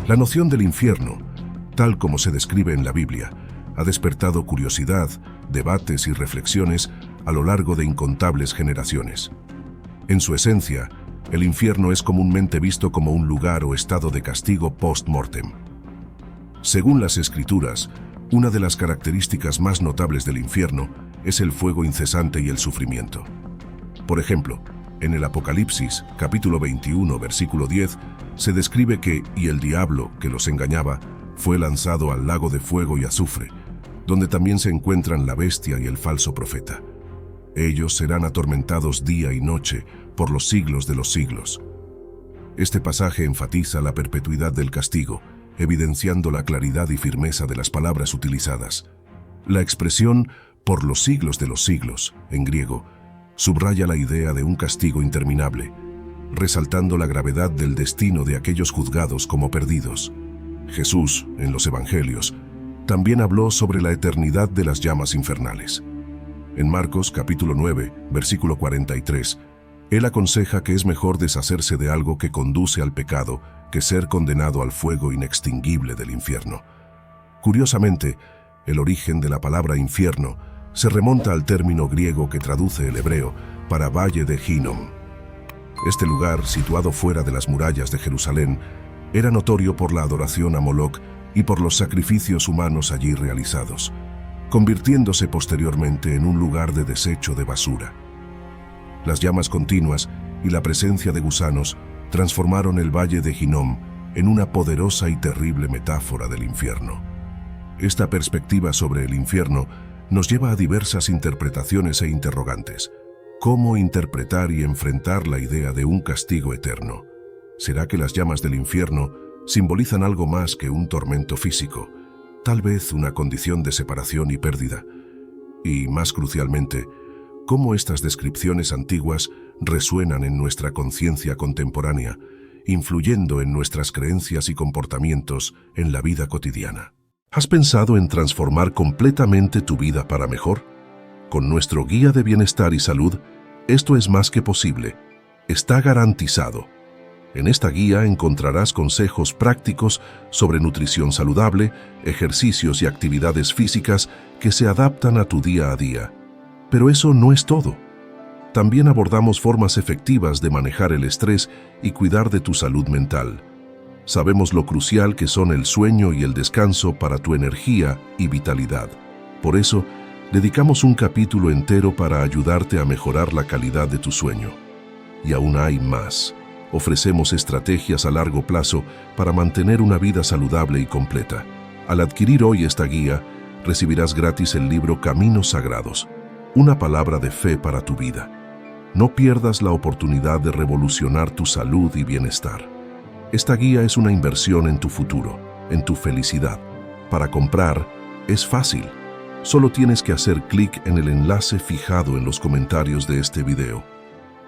La noción del infierno, tal como se describe en la Biblia, ha despertado curiosidad, debates y reflexiones a lo largo de incontables generaciones. En su esencia, el infierno es comúnmente visto como un lugar o estado de castigo post-mortem. Según las Escrituras, una de las características más notables del infierno es el fuego incesante y el sufrimiento. Por ejemplo, en el Apocalipsis, capítulo 21, versículo 10, se describe que «y el diablo, que los engañaba, fue lanzado al lago de fuego y azufre, donde también se encuentran la bestia y el falso profeta. Ellos serán atormentados día y noche por los siglos de los siglos». Este pasaje enfatiza la perpetuidad del castigo, evidenciando la claridad y firmeza de las palabras utilizadas. La expresión «por los siglos de los siglos», en griego, subraya la idea de un castigo interminable, resaltando la gravedad del destino de aquellos juzgados como perdidos. Jesús, en los Evangelios, también habló sobre la eternidad de las llamas infernales. En Marcos capítulo 9, versículo 43, Él aconseja que es mejor deshacerse de algo que conduce al pecado que ser condenado al fuego inextinguible del infierno. Curiosamente, el origen de la palabra infierno se remonta al término griego que traduce el hebreo para Valle de Hinnom. Este lugar, situado fuera de las murallas de Jerusalén, era notorio por la adoración a Moloc y por los sacrificios humanos allí realizados, convirtiéndose posteriormente en un lugar de desecho de basura. Las llamas continuas y la presencia de gusanos transformaron el Valle de Hinnom en una poderosa y terrible metáfora del infierno. Esta perspectiva sobre el infierno nos lleva a diversas interpretaciones e interrogantes. ¿Cómo interpretar y enfrentar la idea de un castigo eterno? ¿Será que las llamas del infierno simbolizan algo más que un tormento físico, tal vez una condición de separación y pérdida? Y, más crucialmente, ¿cómo estas descripciones antiguas resuenan en nuestra conciencia contemporánea, influyendo en nuestras creencias y comportamientos en la vida cotidiana? ¿Has pensado en transformar completamente tu vida para mejor? Con nuestro guía de bienestar y salud, esto es más que posible. Está garantizado. En esta guía encontrarás consejos prácticos sobre nutrición saludable, ejercicios y actividades físicas que se adaptan a tu día a día. Pero eso no es todo. También abordamos formas efectivas de manejar el estrés y cuidar de tu salud mental. Sabemos lo crucial que son el sueño y el descanso para tu energía y vitalidad. Por eso, dedicamos un capítulo entero para ayudarte a mejorar la calidad de tu sueño. Y aún hay más. Ofrecemos estrategias a largo plazo para mantener una vida saludable y completa. Al adquirir hoy esta guía, recibirás gratis el libro Caminos Sagrados, una palabra de fe para tu vida. No pierdas la oportunidad de revolucionar tu salud y bienestar. Esta guía es una inversión en tu futuro, en tu felicidad. Para comprar, es fácil. Solo tienes que hacer clic en el enlace fijado en los comentarios de este video.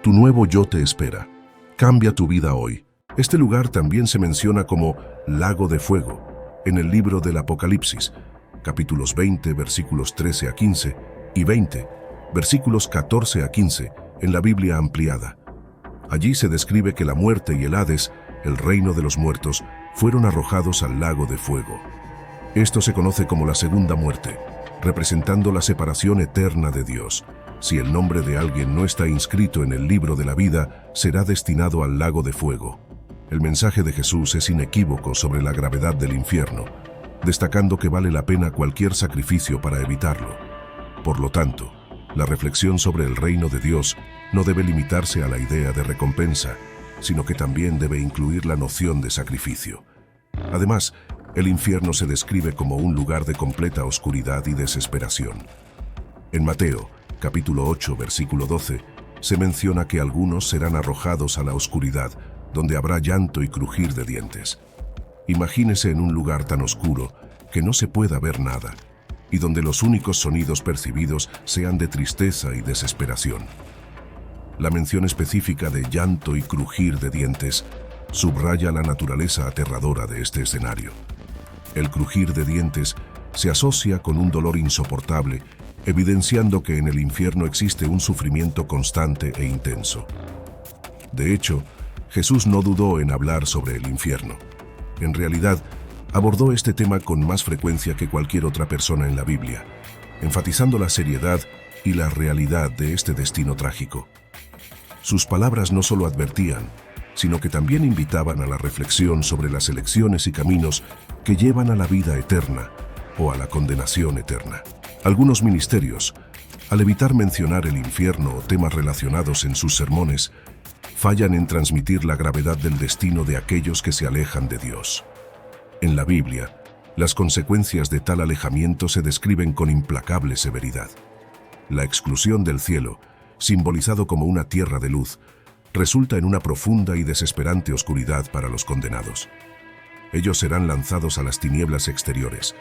Tu nuevo yo te espera. Cambia tu vida hoy. Este lugar también se menciona como Lago de Fuego en el libro del Apocalipsis, capítulos 20, versículos 13 a 15 y 20, versículos 14 a 15 en la Biblia ampliada. Allí se describe que la muerte y el Hades, el reino de los muertos, fueron arrojados al lago de fuego. Esto se conoce como la segunda muerte, representando la separación eterna de Dios. Si el nombre de alguien no está inscrito en el libro de la vida, será destinado al lago de fuego. El mensaje de Jesús es inequívoco sobre la gravedad del infierno, destacando que vale la pena cualquier sacrificio para evitarlo. Por lo tanto, la reflexión sobre el reino de Dios no debe limitarse a la idea de recompensa, sino que también debe incluir la noción de sacrificio. Además, el infierno se describe como un lugar de completa oscuridad y desesperación. En Mateo, capítulo 8, versículo 12, se menciona que algunos serán arrojados a la oscuridad, donde habrá llanto y crujir de dientes. Imagínese en un lugar tan oscuro que no se pueda ver nada, y donde los únicos sonidos percibidos sean de tristeza y desesperación. La mención específica de llanto y crujir de dientes subraya la naturaleza aterradora de este escenario. El crujir de dientes se asocia con un dolor insoportable, evidenciando que en el infierno existe un sufrimiento constante e intenso. De hecho, Jesús no dudó en hablar sobre el infierno. En realidad, abordó este tema con más frecuencia que cualquier otra persona en la Biblia, enfatizando la seriedad y la realidad de este destino trágico. Sus palabras no solo advertían, sino que también invitaban a la reflexión sobre las elecciones y caminos que llevan a la vida eterna o a la condenación eterna. Algunos ministerios, al evitar mencionar el infierno o temas relacionados en sus sermones, fallan en transmitir la gravedad del destino de aquellos que se alejan de Dios. En la Biblia, las consecuencias de tal alejamiento se describen con implacable severidad. La exclusión del cielo, simbolizado como una tierra de luz, resulta en una profunda y desesperante oscuridad para los condenados. Ellos serán lanzados a las tinieblas exteriores,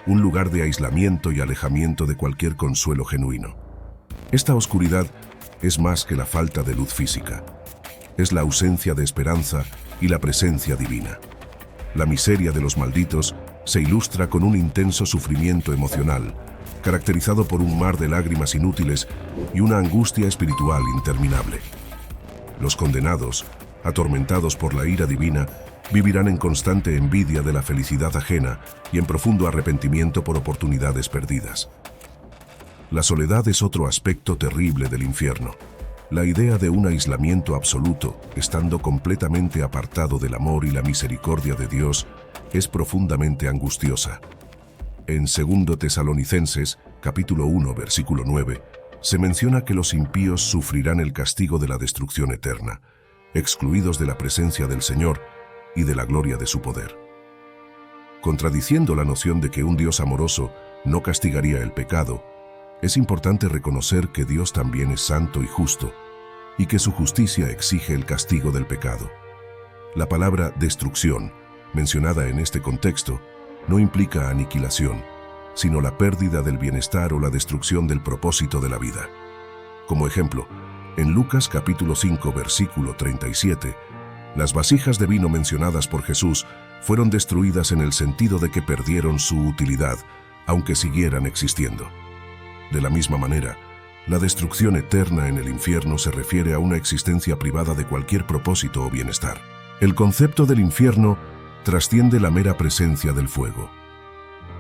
un lugar de aislamiento y alejamiento de cualquier consuelo genuino. Esta oscuridad es más que la falta de luz física. Es la ausencia de esperanza y la presencia divina. La miseria de los malditos se ilustra con un intenso sufrimiento emocional, caracterizado por un mar de lágrimas inútiles y una angustia espiritual interminable. Los condenados, atormentados por la ira divina, vivirán en constante envidia de la felicidad ajena y en profundo arrepentimiento por oportunidades perdidas. La soledad es otro aspecto terrible del infierno. La idea de un aislamiento absoluto, estando completamente apartado del amor y la misericordia de Dios, es profundamente angustiosa. En 2 Tesalonicenses, capítulo 1, versículo 9, se menciona que los impíos sufrirán el castigo de la destrucción eterna, excluidos de la presencia del Señor y de la gloria de su poder. Contradiciendo la noción de que un Dios amoroso no castigaría el pecado, es importante reconocer que Dios también es santo y justo, y que su justicia exige el castigo del pecado. La palabra destrucción, mencionada en este contexto, no implica aniquilación, sino la pérdida del bienestar o la destrucción del propósito de la vida. Como ejemplo, en Lucas capítulo 5, versículo 37, las vasijas de vino mencionadas por Jesús fueron destruidas en el sentido de que perdieron su utilidad, aunque siguieran existiendo. De la misma manera, la destrucción eterna en el infierno se refiere a una existencia privada de cualquier propósito o bienestar. El concepto del infierno trasciende la mera presencia del fuego.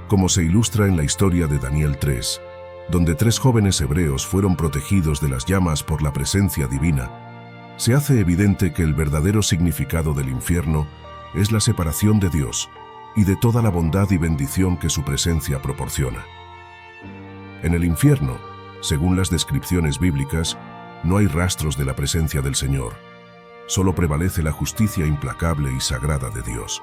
Como se ilustra en la historia de Daniel 3, donde 3 jóvenes hebreos fueron protegidos de las llamas por la presencia divina, se hace evidente que el verdadero significado del infierno es la separación de Dios y de toda la bondad y bendición que su presencia proporciona. En el infierno, según las descripciones bíblicas, no hay rastros de la presencia del Señor. Solo prevalece la justicia implacable y sagrada de Dios.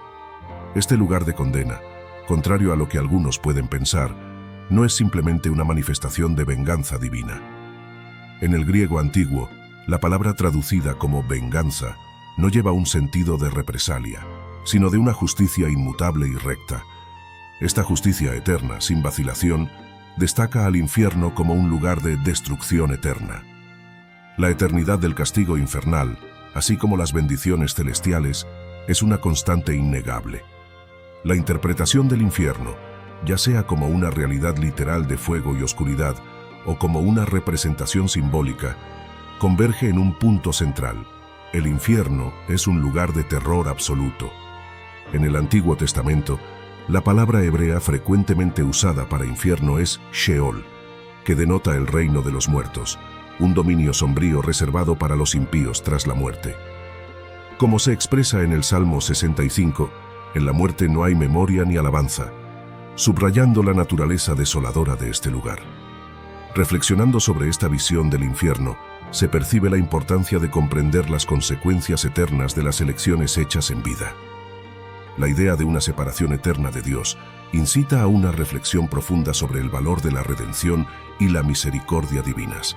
Este lugar de condena, contrario a lo que algunos pueden pensar, no es simplemente una manifestación de venganza divina. En el griego antiguo, la palabra traducida como venganza no lleva un sentido de represalia, sino de una justicia inmutable y recta. Esta justicia eterna, sin vacilación, destaca al infierno como un lugar de destrucción eterna. La eternidad del castigo infernal, así como las bendiciones celestiales, es una constante innegable. La interpretación del infierno, ya sea como una realidad literal de fuego y oscuridad o como una representación simbólica, converge en un punto central. El infierno es un lugar de terror absoluto. En el Antiguo Testamento, la palabra hebrea frecuentemente usada para infierno es Sheol, que denota el reino de los muertos, un dominio sombrío reservado para los impíos tras la muerte. Como se expresa en el Salmo 65, en la muerte no hay memoria ni alabanza, subrayando la naturaleza desoladora de este lugar. Reflexionando sobre esta visión del infierno, se percibe la importancia de comprender las consecuencias eternas de las elecciones hechas en vida. La idea de una separación eterna de Dios incita a una reflexión profunda sobre el valor de la redención y la misericordia divinas.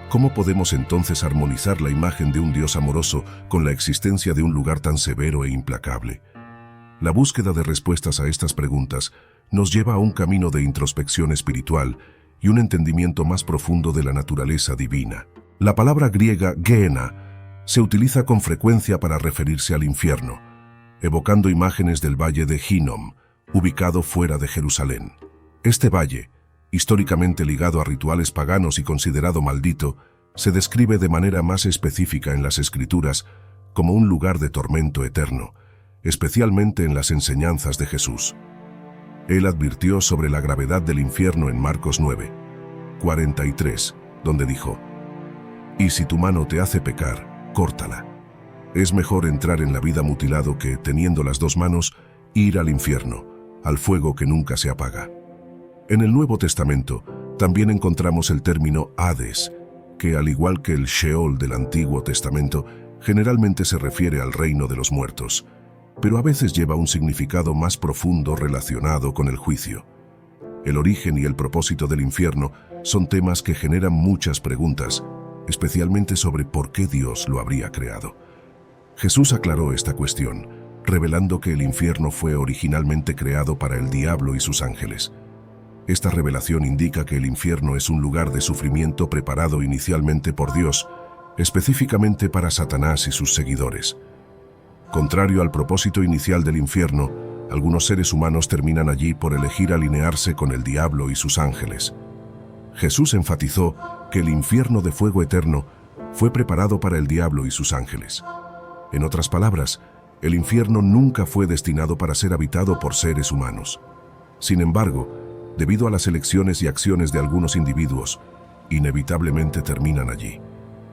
¿Cómo podemos entonces armonizar la imagen de un Dios amoroso con la existencia de un lugar tan severo e implacable? La búsqueda de respuestas a estas preguntas nos lleva a un camino de introspección espiritual y un entendimiento más profundo de la naturaleza divina. La palabra griega Gehenna se utiliza con frecuencia para referirse al infierno, evocando imágenes del valle de Hinnom, ubicado fuera de Jerusalén. Este valle, históricamente ligado a rituales paganos y considerado maldito, se describe de manera más específica en las Escrituras como un lugar de tormento eterno, especialmente en las enseñanzas de Jesús. Él advirtió sobre la gravedad del infierno en Marcos 9:43, donde dijo: «Y si tu mano te hace pecar, córtala. Es mejor entrar en la vida mutilado que, teniendo las dos manos, ir al infierno, al fuego que nunca se apaga». En el Nuevo Testamento también encontramos el término Hades, que, al igual que el Sheol del Antiguo Testamento, generalmente se refiere al reino de los muertos, pero a veces lleva un significado más profundo relacionado con el juicio. El origen y el propósito del infierno son temas que generan muchas preguntas, especialmente sobre por qué Dios lo habría creado. Jesús aclaró esta cuestión, revelando que el infierno fue originalmente creado para el diablo y sus ángeles. Esta revelación indica que el infierno es un lugar de sufrimiento preparado inicialmente por Dios, específicamente para Satanás y sus seguidores. Contrario al propósito inicial del infierno, algunos seres humanos terminan allí por elegir alinearse con el diablo y sus ángeles. Jesús enfatizó que el infierno de fuego eterno fue preparado para el diablo y sus ángeles. En otras palabras, el infierno nunca fue destinado para ser habitado por seres humanos. Sin embargo, debido a las elecciones y acciones de algunos individuos, inevitablemente terminan allí.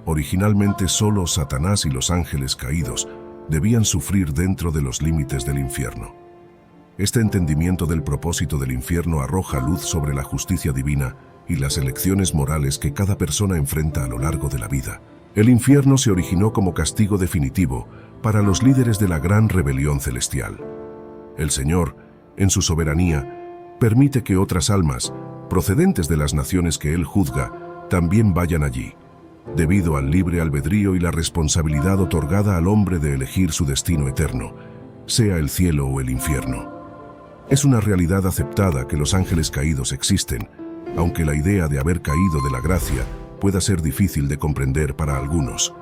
Originalmente solo Satanás y los ángeles caídos debían sufrir dentro de los límites del infierno. Este entendimiento del propósito del infierno arroja luz sobre la justicia divina y las elecciones morales que cada persona enfrenta a lo largo de la vida. El infierno se originó como castigo definitivo para los líderes de la gran rebelión celestial. El Señor, en su soberanía, permite que otras almas, procedentes de las naciones que Él juzga, también vayan allí, debido al libre albedrío y la responsabilidad otorgada al hombre de elegir su destino eterno, sea el cielo o el infierno. Es una realidad aceptada que los ángeles caídos existen, aunque la idea de haber caído de la gracia pueda ser difícil de comprender para algunos.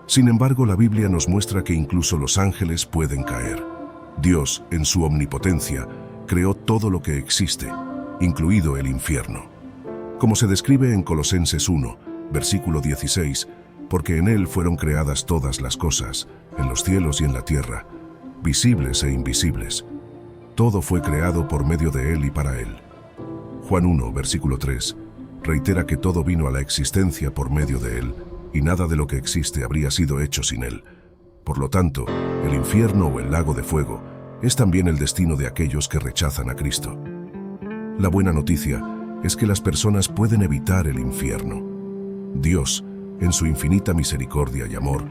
Sin embargo, la Biblia nos muestra que incluso los ángeles pueden caer. Dios, en su omnipotencia, creó todo lo que existe, incluido el infierno. Como se describe en Colosenses 1, versículo 16, porque en Él fueron creadas todas las cosas, en los cielos y en la tierra, visibles e invisibles. Todo fue creado por medio de Él y para Él. Juan 1, versículo 3, reitera que todo vino a la existencia por medio de Él, y nada de lo que existe habría sido hecho sin Él. Por lo tanto, el infierno o el lago de fuego es también el destino de aquellos que rechazan a Cristo. La buena noticia es que las personas pueden evitar el infierno. Dios, en su infinita misericordia y amor,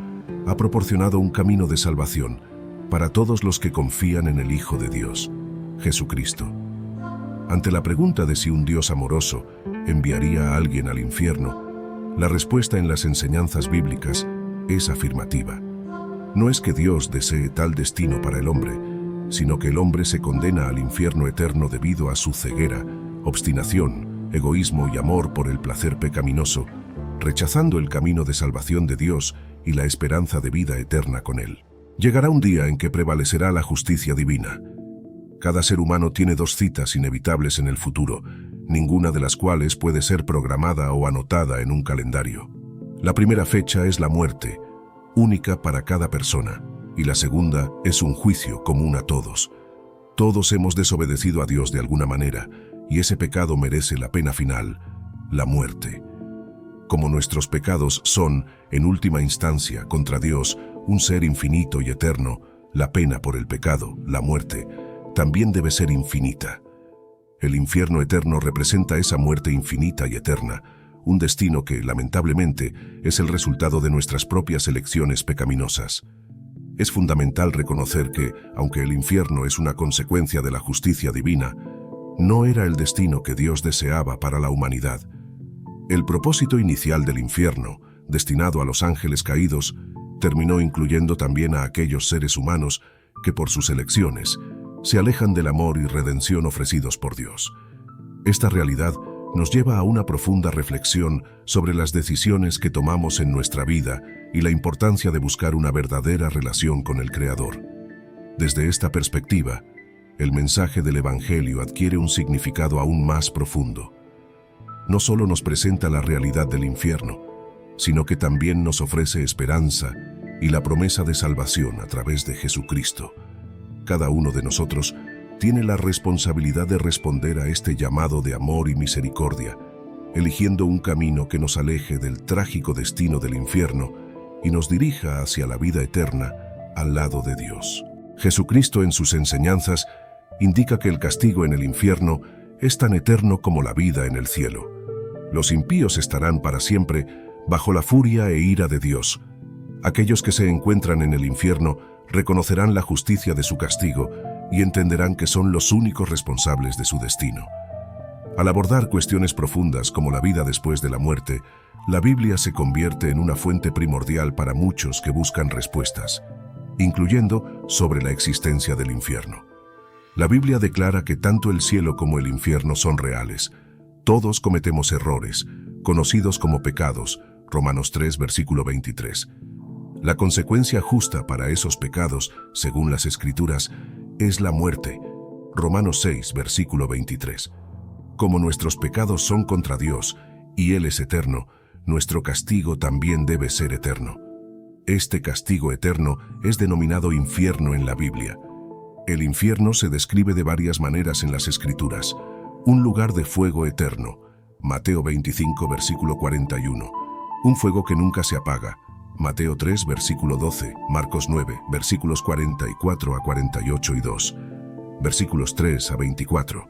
ha proporcionado un camino de salvación para todos los que confían en el Hijo de Dios, Jesucristo. Ante la pregunta de si un Dios amoroso enviaría a alguien al infierno, la respuesta en las enseñanzas bíblicas es afirmativa. No es que Dios desee tal destino para el hombre, sino que el hombre se condena al infierno eterno debido a su ceguera, obstinación, egoísmo y amor por el placer pecaminoso, rechazando el camino de salvación de Dios y la esperanza de vida eterna con Él. Llegará un día en que prevalecerá la justicia divina. Cada ser humano tiene dos citas inevitables en el futuro, ninguna de las cuales puede ser programada o anotada en un calendario. La primera fecha es la muerte, única para cada persona, y la segunda es un juicio común a todos. Todos hemos desobedecido a Dios de alguna manera, y ese pecado merece la pena final, la muerte. Como nuestros pecados son, en última instancia, contra Dios, un ser infinito y eterno, la pena por el pecado, la muerte, también debe ser infinita. El infierno eterno representa esa muerte infinita y eterna, un destino que, lamentablemente, es el resultado de nuestras propias elecciones pecaminosas. Es fundamental reconocer que, aunque el infierno es una consecuencia de la justicia divina, no era el destino que Dios deseaba para la humanidad. El propósito inicial del infierno, destinado a los ángeles caídos, terminó incluyendo también a aquellos seres humanos que por sus elecciones se alejan del amor y redención ofrecidos por Dios. Esta realidad nos lleva a una profunda reflexión sobre las decisiones que tomamos en nuestra vida y la importancia de buscar una verdadera relación con el Creador. Desde esta perspectiva, el mensaje del Evangelio adquiere un significado aún más profundo. No solo nos presenta la realidad del infierno, sino que también nos ofrece esperanza y la promesa de salvación a través de Jesucristo. Cada uno de nosotros tiene la responsabilidad de responder a este llamado de amor y misericordia, eligiendo un camino que nos aleje del trágico destino del infierno y nos dirija hacia la vida eterna al lado de Dios. Jesucristo en sus enseñanzas indica que el castigo en el infierno es tan eterno como la vida en el cielo. Los impíos estarán para siempre bajo la furia e ira de Dios. Aquellos que se encuentran en el infierno reconocerán la justicia de su castigo y entenderán que son los únicos responsables de su destino. Al abordar cuestiones profundas como la vida después de la muerte, la Biblia se convierte en una fuente primordial para muchos que buscan respuestas, incluyendo sobre la existencia del infierno. La Biblia declara que tanto el cielo como el infierno son reales. Todos cometemos errores, conocidos como pecados, Romanos 3, versículo 23. La consecuencia justa para esos pecados, según las Escrituras, es la muerte, Romanos 6, versículo 23. Como nuestros pecados son contra Dios y Él es eterno, nuestro castigo también debe ser eterno. Este castigo eterno es denominado infierno en la Biblia. El infierno se describe de varias maneras en las Escrituras. Un lugar de fuego eterno, Mateo 25, versículo 41. Un fuego que nunca se apaga, Mateo 3, versículo 12, Marcos 9, versículos 44 a 48 y 2, versículos 3 a 24.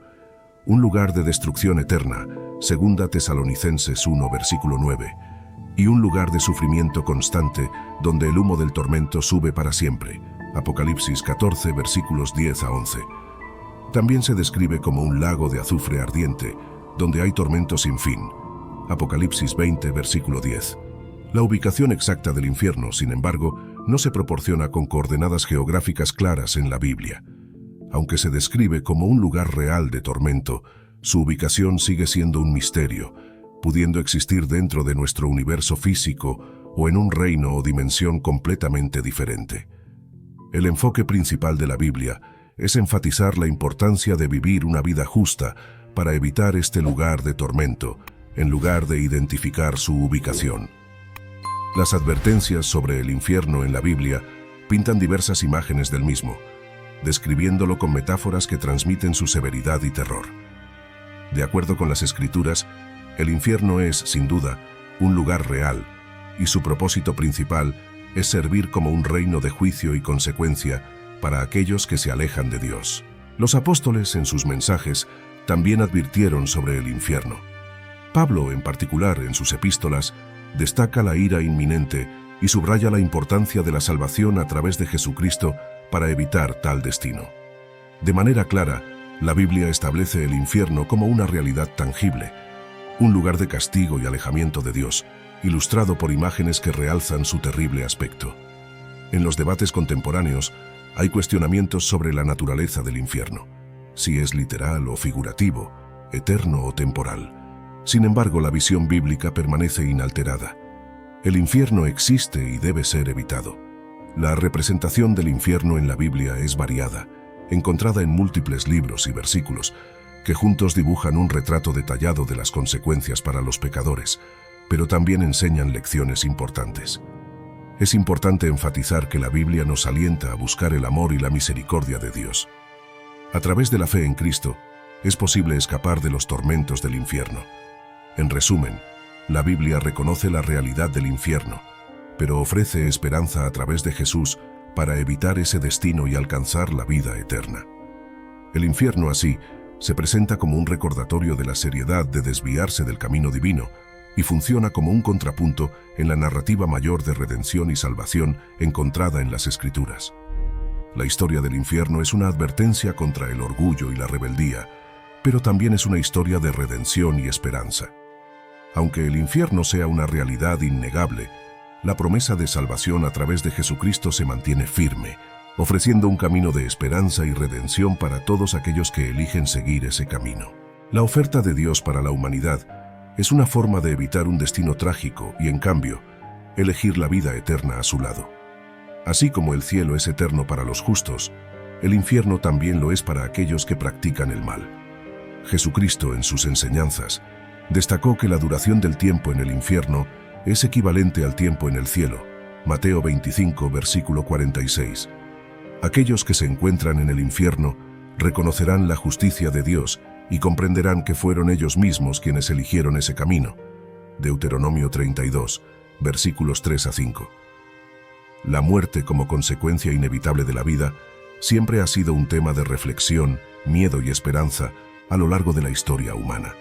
Un lugar de destrucción eterna, Segunda Tesalonicenses 1, versículo 9. Y un lugar de sufrimiento constante, donde el humo del tormento sube para siempre, Apocalipsis 14, versículos 10 a 11. También se describe como un lago de azufre ardiente, donde hay tormento sin fin, Apocalipsis 20, versículo 10. La ubicación exacta del infierno, sin embargo, no se proporciona con coordenadas geográficas claras en la Biblia. Aunque se describe como un lugar real de tormento, su ubicación sigue siendo un misterio, pudiendo existir dentro de nuestro universo físico o en un reino o dimensión completamente diferente. El enfoque principal de la Biblia es enfatizar la importancia de vivir una vida justa para evitar este lugar de tormento, en lugar de identificar su ubicación. Las advertencias sobre el infierno en la Biblia pintan diversas imágenes del mismo, describiéndolo con metáforas que transmiten su severidad y terror. De acuerdo con las Escrituras, el infierno es, sin duda, un lugar real, y su propósito principal es servir como un reino de juicio y consecuencia para aquellos que se alejan de Dios. Los apóstoles, en sus mensajes, también advirtieron sobre el infierno. Pablo, en particular, en sus epístolas, destaca la ira inminente y subraya la importancia de la salvación a través de Jesucristo para evitar tal destino. De manera clara, la Biblia establece el infierno como una realidad tangible, un lugar de castigo y alejamiento de Dios, ilustrado por imágenes que realzan su terrible aspecto. En los debates contemporáneos, hay cuestionamientos sobre la naturaleza del infierno, si es literal o figurativo, eterno o temporal. Sin embargo, la visión bíblica permanece inalterada. El infierno existe y debe ser evitado. La representación del infierno en la Biblia es variada, encontrada en múltiples libros y versículos, que juntos dibujan un retrato detallado de las consecuencias para los pecadores, pero también enseñan lecciones importantes. Es importante enfatizar que la Biblia nos alienta a buscar el amor y la misericordia de Dios. A través de la fe en Cristo, es posible escapar de los tormentos del infierno. En resumen, la Biblia reconoce la realidad del infierno, pero ofrece esperanza a través de Jesús para evitar ese destino y alcanzar la vida eterna. El infierno, así, se presenta como un recordatorio de la seriedad de desviarse del camino divino y funciona como un contrapunto en la narrativa mayor de redención y salvación encontrada en las Escrituras. La historia del infierno es una advertencia contra el orgullo y la rebeldía, pero también es una historia de redención y esperanza. Aunque el infierno sea una realidad innegable, la promesa de salvación a través de Jesucristo se mantiene firme, ofreciendo un camino de esperanza y redención para todos aquellos que eligen seguir ese camino. La oferta de Dios para la humanidad es una forma de evitar un destino trágico y, en cambio, elegir la vida eterna a su lado. Así como el cielo es eterno para los justos, el infierno también lo es para aquellos que practican el mal. Jesucristo, en sus enseñanzas, destacó que la duración del tiempo en el infierno es equivalente al tiempo en el cielo, Mateo 25, versículo 46. Aquellos que se encuentran en el infierno reconocerán la justicia de Dios y comprenderán que fueron ellos mismos quienes eligieron ese camino. Deuteronomio 32, versículos 3 a 5. La muerte como consecuencia inevitable de la vida siempre ha sido un tema de reflexión, miedo y esperanza a lo largo de la historia humana.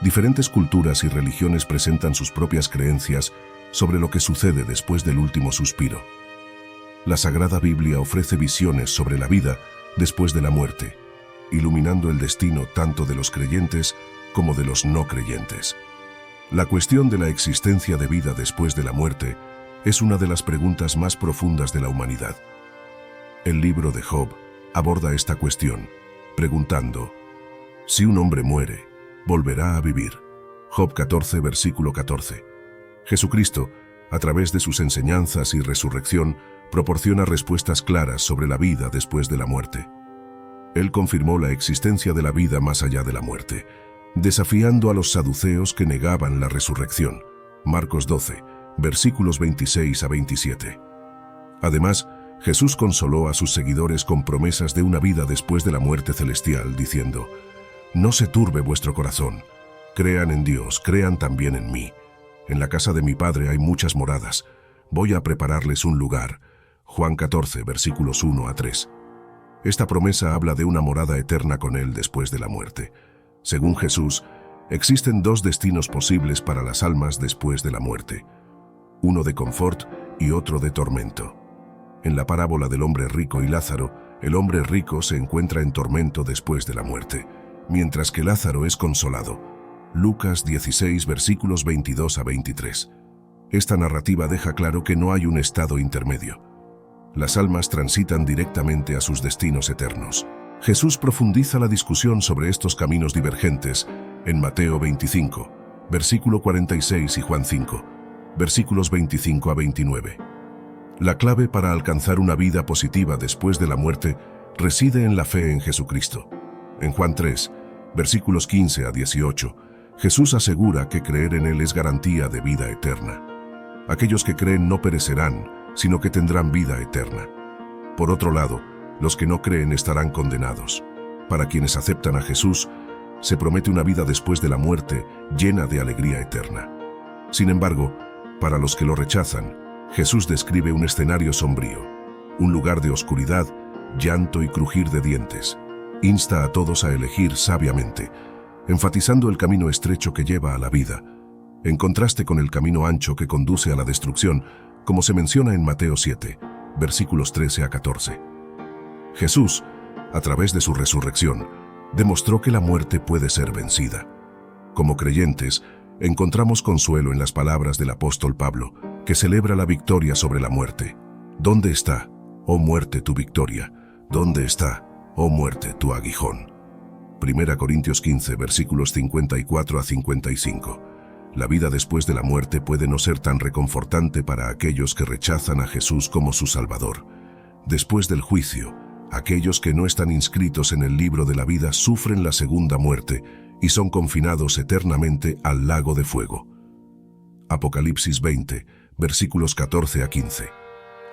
Diferentes culturas y religiones presentan sus propias creencias sobre lo que sucede después del último suspiro. La Sagrada Biblia ofrece visiones sobre la vida después de la muerte, iluminando el destino tanto de los creyentes como de los no creyentes. La cuestión de la existencia de vida después de la muerte es una de las preguntas más profundas de la humanidad. El libro de Job aborda esta cuestión, preguntando: si un hombre muere, ¿volverá a vivir? Job 14, versículo 14. Jesucristo, a través de sus enseñanzas y resurrección, proporciona respuestas claras sobre la vida después de la muerte. Él confirmó la existencia de la vida más allá de la muerte, desafiando a los saduceos que negaban la resurrección. Marcos 12, versículos 26 a 27. Además, Jesús consoló a sus seguidores con promesas de una vida después de la muerte celestial, diciendo: no se turbe vuestro corazón, crean en Dios, crean también en mí. En la casa de mi Padre hay muchas moradas, voy a prepararles un lugar. Juan 14, versículos 1 a 3. Esta promesa habla de una morada eterna con Él después de la muerte. Según Jesús, existen dos destinos posibles para las almas después de la muerte: uno de confort y otro de tormento. En la parábola del hombre rico y Lázaro, el hombre rico se encuentra en tormento después de la muerte, mientras que Lázaro es consolado. Lucas 16, versículos 22 a 23. Esta narrativa deja claro que no hay un estado intermedio. Las almas transitan directamente a sus destinos eternos. Jesús profundiza la discusión sobre estos caminos divergentes en Mateo 25, versículo 46 y Juan 5, versículos 25 a 29. La clave para alcanzar una vida positiva después de la muerte reside en la fe en Jesucristo. En Juan 3, versículos 15 a 18, Jesús asegura que creer en Él es garantía de vida eterna. Aquellos que creen no perecerán, sino que tendrán vida eterna. Por otro lado, los que no creen estarán condenados. Para quienes aceptan a Jesús, se promete una vida después de la muerte llena de alegría eterna. Sin embargo, para los que lo rechazan, Jesús describe un escenario sombrío, un lugar de oscuridad, llanto y crujir de dientes. Insta a todos a elegir sabiamente, enfatizando el camino estrecho que lleva a la vida, en contraste con el camino ancho que conduce a la destrucción, como se menciona en Mateo 7, versículos 13 a 14. Jesús, a través de su resurrección, demostró que la muerte puede ser vencida. Como creyentes, encontramos consuelo en las palabras del apóstol Pablo, que celebra la victoria sobre la muerte. ¿Dónde está, oh muerte, tu victoria? ¿Dónde está, oh muerte, tu aguijón? 1 Corintios 15, versículos 54 a 55. La vida después de la muerte puede no ser tan reconfortante para aquellos que rechazan a Jesús como su Salvador. Después del juicio, aquellos que no están inscritos en el libro de la vida sufren la segunda muerte y son confinados eternamente al lago de fuego. Apocalipsis 20, versículos 14 a 15.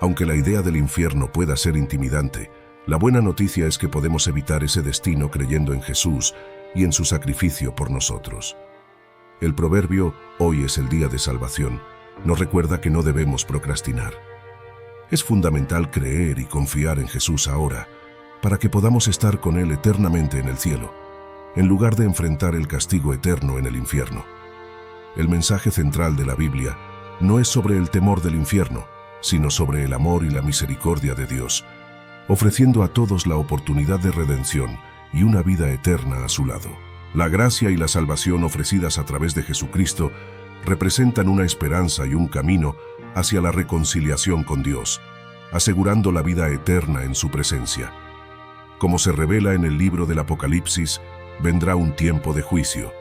Aunque la idea del infierno pueda ser intimidante, la buena noticia es que podemos evitar ese destino creyendo en Jesús y en su sacrificio por nosotros. El proverbio «Hoy es el día de salvación» nos recuerda que no debemos procrastinar. Es fundamental creer y confiar en Jesús ahora, para que podamos estar con Él eternamente en el cielo, en lugar de enfrentar el castigo eterno en el infierno. El mensaje central de la Biblia no es sobre el temor del infierno, sino sobre el amor y la misericordia de Dios, ofreciendo a todos la oportunidad de redención y una vida eterna a su lado. La gracia y la salvación ofrecidas a través de Jesucristo representan una esperanza y un camino hacia la reconciliación con Dios, asegurando la vida eterna en su presencia. Como se revela en el libro del Apocalipsis, vendrá un tiempo de juicio.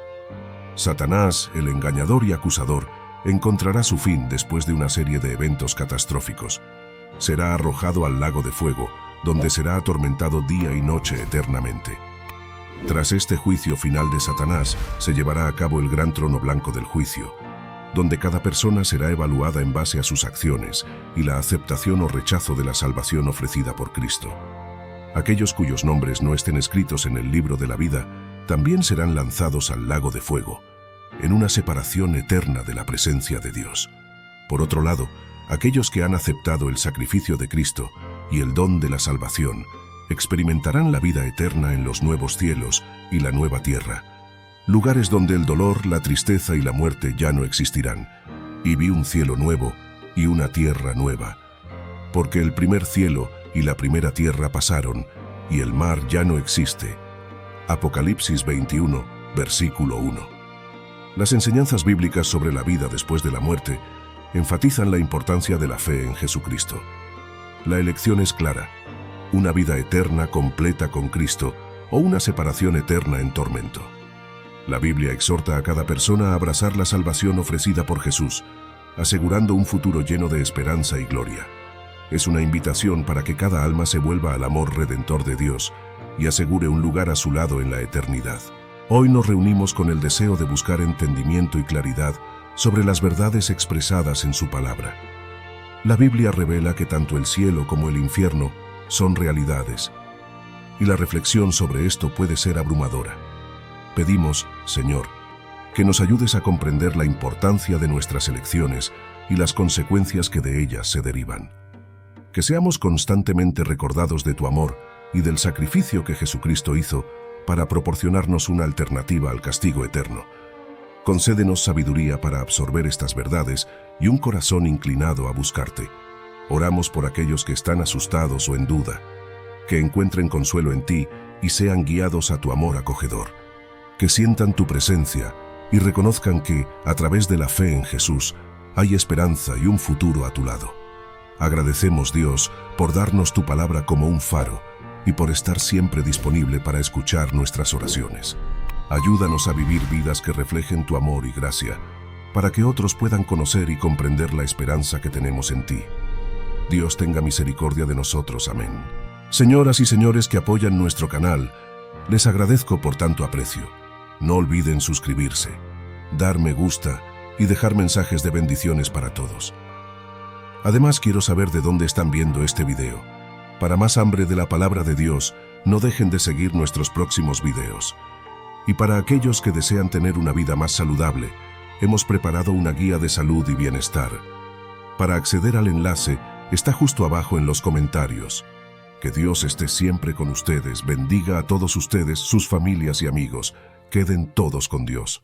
Satanás, el engañador y acusador, encontrará su fin después de una serie de eventos catastróficos. Será arrojado al lago de fuego, donde será atormentado día y noche eternamente. Tras este juicio final de Satanás, se llevará a cabo el gran trono blanco del juicio. donde cada persona será evaluada en base a sus acciones y la aceptación o rechazo de la salvación ofrecida por Cristo. Aquellos cuyos nombres no estén escritos en el libro de la vida también serán lanzados al lago de fuego, en una separación eterna de la presencia de Dios. Por otro lado, aquellos que han aceptado el sacrificio de Cristo y el don de la salvación experimentarán la vida eterna en los nuevos cielos y la nueva tierra, lugares donde el dolor, la tristeza y la muerte ya no existirán. Y vi un cielo nuevo y una tierra nueva, porque el primer cielo y la primera tierra pasaron, y el mar ya no existe. Apocalipsis 21, versículo 1. Las enseñanzas bíblicas sobre la vida después de la muerte enfatizan la importancia de la fe en Jesucristo. La elección es clara: una vida eterna completa con Cristo o una separación eterna en tormento. La Biblia exhorta a cada persona a abrazar la salvación ofrecida por Jesús, asegurando un futuro lleno de esperanza y gloria. Es una invitación para que cada alma se vuelva al amor redentor de Dios y asegure un lugar a su lado en la eternidad. Hoy nos reunimos con el deseo de buscar entendimiento y claridad sobre las verdades expresadas en su palabra. La Biblia revela que tanto el cielo como el infierno son realidades, y la reflexión sobre esto puede ser abrumadora. Pedimos, Señor, que nos ayudes a comprender la importancia de nuestras elecciones y las consecuencias que de ellas se derivan. Que seamos constantemente recordados de tu amor y del sacrificio que Jesucristo hizo para proporcionarnos una alternativa al castigo eterno. Concédenos sabiduría para absorber estas verdades y un corazón inclinado a buscarte. Oramos por aquellos que están asustados o en duda, que encuentren consuelo en ti y sean guiados a tu amor acogedor. Que sientan tu presencia y reconozcan que, a través de la fe en Jesús, hay esperanza y un futuro a tu lado. Agradecemos, Dios, por darnos tu palabra como un faro y por estar siempre disponible para escuchar nuestras oraciones. Ayúdanos a vivir vidas que reflejen tu amor y gracia, para que otros puedan conocer y comprender la esperanza que tenemos en ti. Dios tenga misericordia de nosotros. Amén. Señoras y señores que apoyan nuestro canal, les agradezco por tanto aprecio. No olviden suscribirse, dar me gusta y dejar mensajes de bendiciones para todos. Además, quiero saber de dónde están viendo este video. Para más hambre de la palabra de Dios, no dejen de seguir nuestros próximos videos. Y para aquellos que desean tener una vida más saludable, hemos preparado una guía de salud y bienestar. Para acceder al enlace, está justo abajo en los comentarios. Que Dios esté siempre con ustedes, bendiga a todos ustedes, sus familias y amigos. Queden todos con Dios.